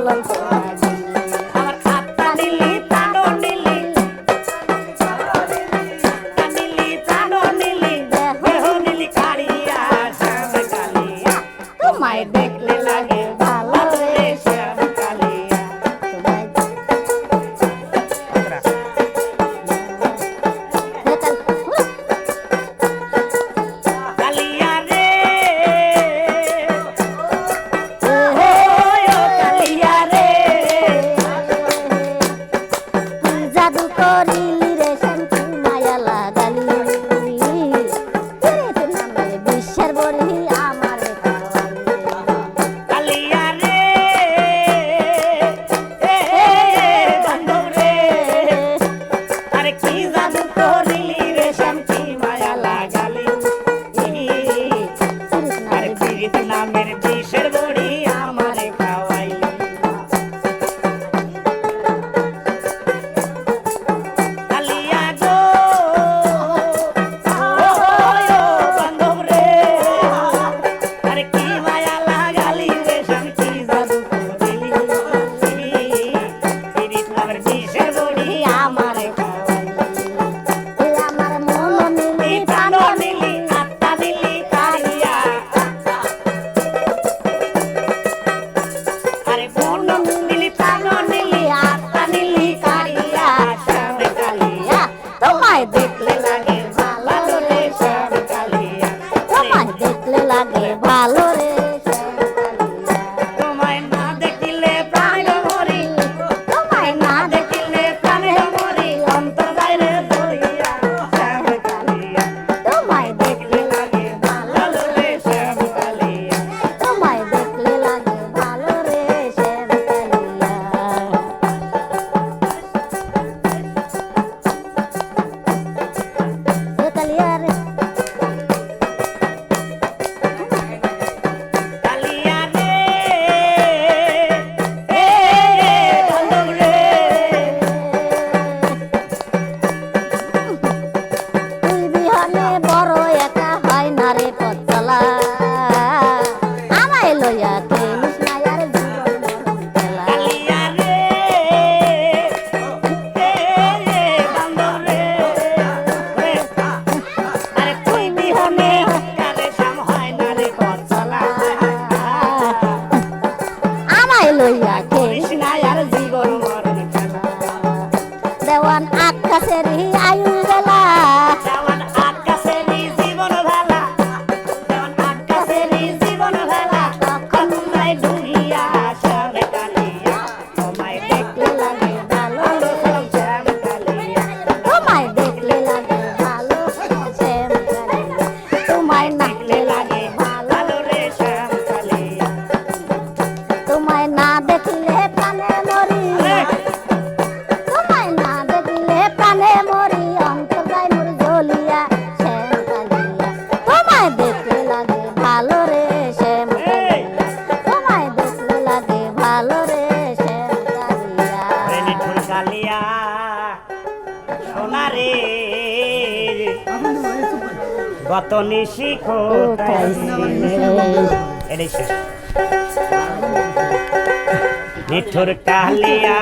লাল আমার খাতা নীলি প্রাণ নীলি নীলি প্রাণ নীলি দেহ নীলি কারিয়া শ্যাম কালিয়া তোমায় দেখলে লাগে ভালো রে শ্যাম কালিয়া কালিয়া রে কালিয়া রে জাদু করিলি রে শান্তি মায়া লাগালি নামে বিশ্বের বরি আমার কালিয়া রে বান্ধব রে আরে কি জাদু করিলি রে শান্তি মায়া লাগালি আরে পীড়িত নামের বিষের বড়ি আমারে খাওয়াইলি কালিয়া গো বান্ধব রে আরে কি মায়া লাগালি রে শান্তি জাদু করিলি পীড়িত নামের বিষের বড়ি আমারে খাওয়াইলি আমার মন নীলি প্রাণ নীলি আত্মা নীলি কালিয়া আরে মন নীলি প্রাণ নীলি আত্মা নীলি কালিয়া শ্যাম কালিয়া তোমায় দেখলে লাগে ভালো রে শ্যাম কালিয়া তোমায় দেখলে লাগে ভালো রে তোমায় না দেখিলে প্রাণ মরি তোমায় না দেখিলে প্রাণে মরি অন্তর যায় রে ধরিয়া শ্যাম কালিয়া তোমায় দেখলে লাগে ভালো রে শ্যাম কালিয়া তোমায় দেখলে লাগে ভালো রে শ্যাম কালিয়া রে কালিয়া রে বান্ধব রে তুই বিহানে বড় একা হয় না রে পথ চলা আমায় লইয়া খেলিস না আর জীবন মরণ খেলা কালিয়া রে বান্ধব রে আরে তুই বিহনে কারে সাম হয় না রে পথ চলা আমায় লইয়া খেলিস কৃষ্ণা আর জীবন মরণ খেলা দেওয়ান আকাশের আয়ু বেলা দেওয়ান আকাশেরই জীবন ভেলা দেওয়ান আকাশেরই জীবন ভেলা তখন নাই ডুবিয়া শ্যাম কালিয়া তোমায় দেখলে লাগে ভালো শ্যাম কালিয়া তোমায় দেখলে লাগে ভালো শ্যাম কালিয়া তোমায় দেখলে নাচলে লাগে ভালো রে শ্যাম কালিয়া তোমায় না দেখলে প্রাণে মরি তোমায় না দেখলে প্রাণে মরি অন্তর যায় মোর জ্বলিয়া শ্যাম কালিয়া তোমায় দেখলে লাগে ভালো রে শ্যাম কালিয়া তোমায় দেখলে লাগে ভালো রে শ্যাম কালিয়া রে নিঠুর কালিয়া সোনা রে গত নিশি কোথায় ছিলে? এটাই শেষ। নিঠুর কালিয়া